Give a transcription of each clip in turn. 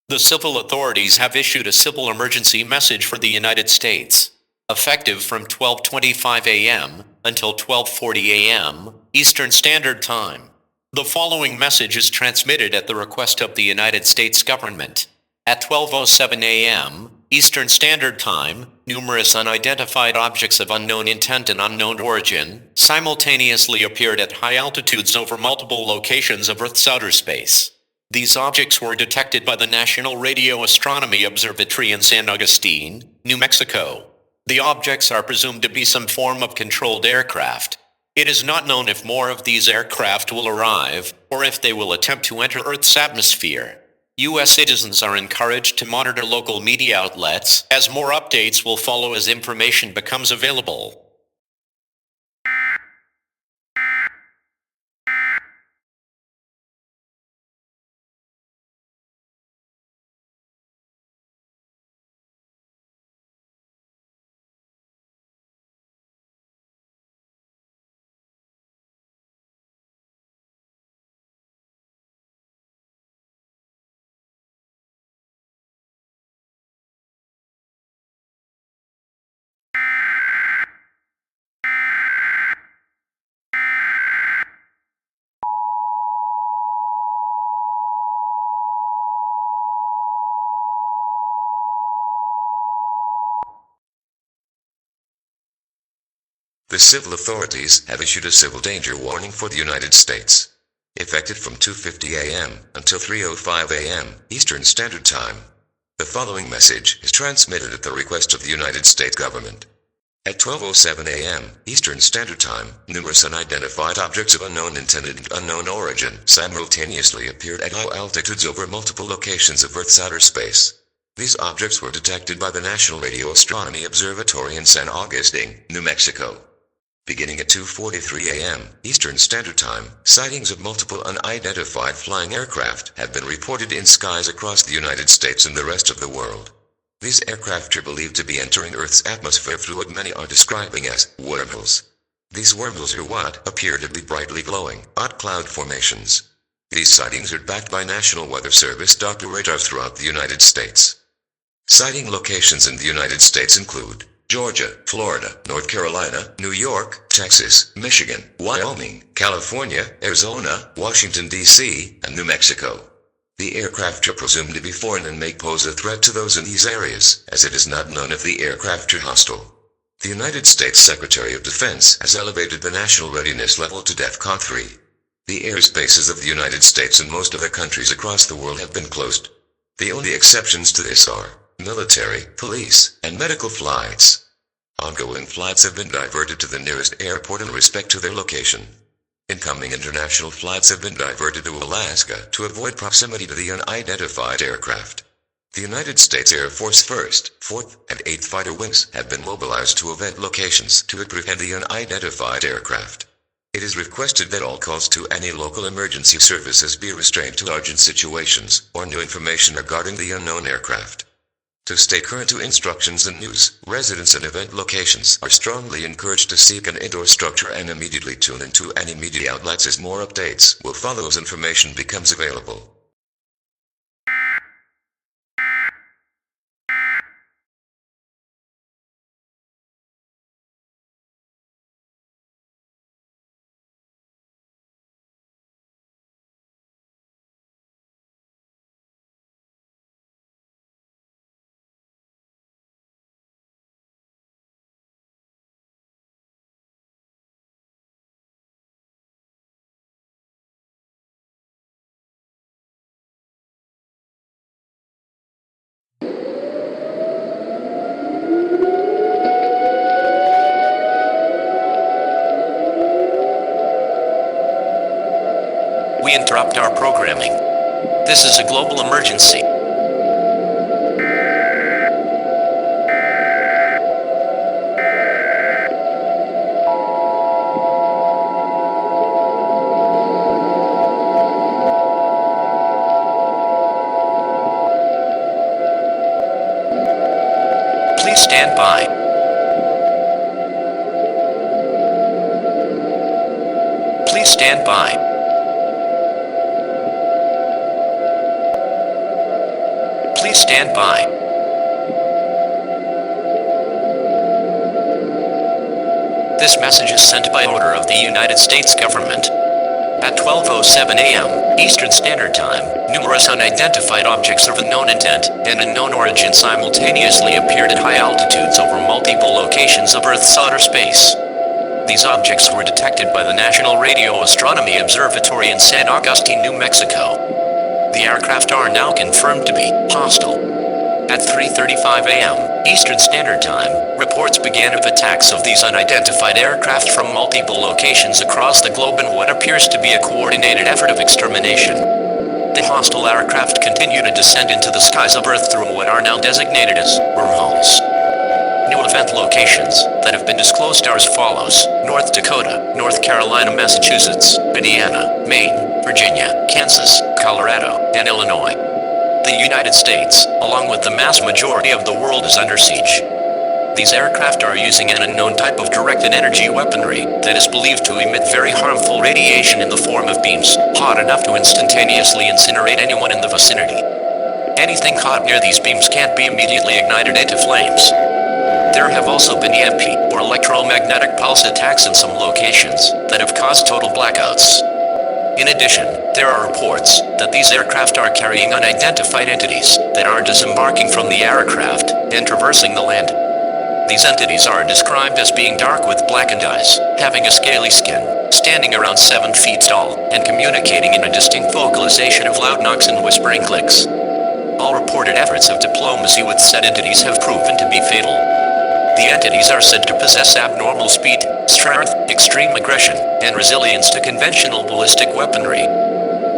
The civil authorities have issued a civil emergency message for the United States, effective from 12:25 a.m. until 12:40 a.m. Eastern Standard Time. The following message is transmitted at the request of the United States government. At 12:07 a.m. Eastern Standard Time, numerous unidentified objects of unknown intent and unknown origin simultaneously appeared at high altitudes over multiple locations of Earth's outer space. These objects were detected by the National Radio Astronomy Observatory in San Agustin, New Mexico. The objects are presumed to be some form of controlled aircraft. It is not known if more of these aircraft will arrive, or if they will attempt to enter Earth's atmosphere. U.S. citizens are encouraged to monitor local media outlets, as more updates will follow as information becomes available. The civil authorities have issued a civil danger warning for the United States, effective from 2:50 a.m. until 3:05 a.m. Eastern Standard Time. The following message is transmitted at the request of the United States government. At 12:07 a.m. Eastern Standard Time, numerous unidentified objects of unknown intent and unknown origin simultaneously appeared at high altitudes over multiple locations of Earth's outer space. These objects were detected by the National Radio Astronomy Observatory in San Agustin, New Mexico. Beginning at 2:43 a.m. Eastern Standard Time, sightings of multiple unidentified flying aircraft have been reported in skies across the United States and the rest of the world. These aircraft are believed to be entering Earth's atmosphere through what many are describing as wormholes. These wormholes are what appear to be brightly glowing, hot cloud formations. These sightings are backed by National Weather Service Dr. radar throughout the United States. Sighting locations in the United States include Georgia, Florida, North Carolina, New York, Texas, Michigan, Wyoming, California, Arizona, Washington, D.C., and New Mexico. The aircraft are presumed to be foreign and may pose a threat to those in these areas, as it is not known if the aircraft are hostile. The United States Secretary of Defense has elevated the national readiness level to DEFCON 3. The airspaces of the United States and most other countries across the world have been closed. The only exceptions to this are military, police, and medical flights. Ongoing flights have been diverted to the nearest airport in respect to their location. Incoming international flights have been diverted to Alaska to avoid proximity to the unidentified aircraft. The United States Air Force 1st, 4th, and 8th Fighter Wings have been mobilized to event locations to apprehend the unidentified aircraft. It is requested that all calls to any local emergency services be restrained to urgent situations or new information regarding the unknown aircraft. To stay current to instructions and news, residents and event locations are strongly encouraged to seek an indoor structure and immediately tune into any media outlets as more updates will follow as information becomes available. We interrupt our programming. This is a global emergency. Please stand by. Please stand by. Please stand by. This message is sent by order of the United States government. At 12:07 a.m. Eastern Standard Time, numerous unidentified objects of unknown intent and unknown origin simultaneously appeared at high altitudes over multiple locations of Earth's outer space. These objects were detected by the National Radio Astronomy Observatory in San Agustin, New Mexico. The aircraft are now confirmed to be hostile. At 3:35 a.m. Eastern Standard Time, reports began of attacks of these unidentified aircraft from multiple locations across the globe in what appears to be a coordinated effort of extermination. The hostile aircraft continue to descend into the skies of Earth through what are now designated as wormholes. New event locations that have been disclosed are as follows: North Dakota, North Carolina, Massachusetts, Indiana, Maine, Virginia, Kansas, Colorado, and Illinois. The United States, along with the mass majority of the world, is under siege. These aircraft are using an unknown type of directed energy weaponry that is believed to emit very harmful radiation in the form of beams, hot enough to instantaneously incinerate anyone in the vicinity. Anything hot near these beams can't be immediately ignited into flames. There have also been EMP, or electromagnetic pulse attacks in some locations that have caused total blackouts. In addition, there are reports that these aircraft are carrying unidentified entities that are disembarking from the aircraft and traversing the land. These entities are described as being dark with blackened eyes, having a scaly skin, standing around 7 feet tall, and communicating in a distinct vocalization of loud knocks and whispering clicks. All reported efforts of diplomacy with said entities have proven to be fatal. The entities are said to possess abnormal speed, strength, extreme aggression, and resilience to conventional ballistic weaponry.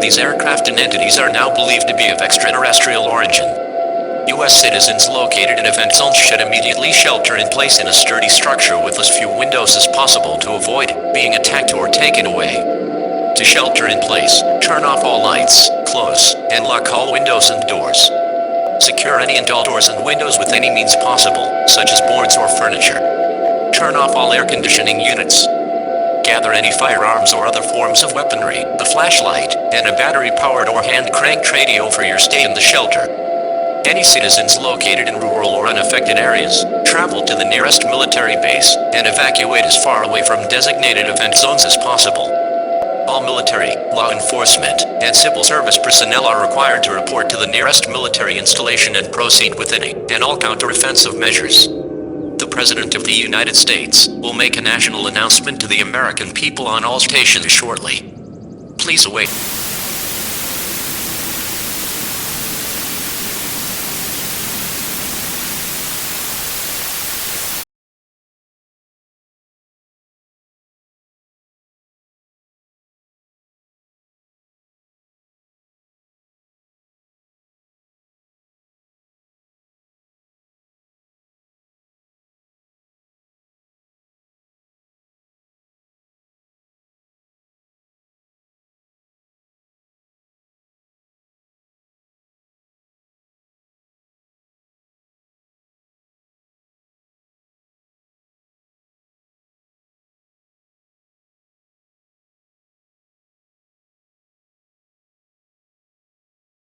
These aircraft and entities are now believed to be of extraterrestrial origin. U.S. citizens located in event zones should immediately shelter in place in a sturdy structure with as few windows as possible to avoid being attacked or taken away. To shelter in place, turn off all lights, close, and lock all windows and doors. Secure any and all doors and windows with any means possible, such as boards or furniture. Turn off all air conditioning units. Gather any firearms or other forms of weaponry, a flashlight, and a battery-powered or hand-cranked radio for your stay in the shelter. Any citizens located in rural or unaffected areas, travel to the nearest military base and evacuate as far away from designated event zones as possible. All military, law enforcement, and civil service personnel are required to report to the nearest military installation and proceed with any and all counter-offensive measures. The President of the United States will make a national announcement to the American people on all stations shortly. Please await.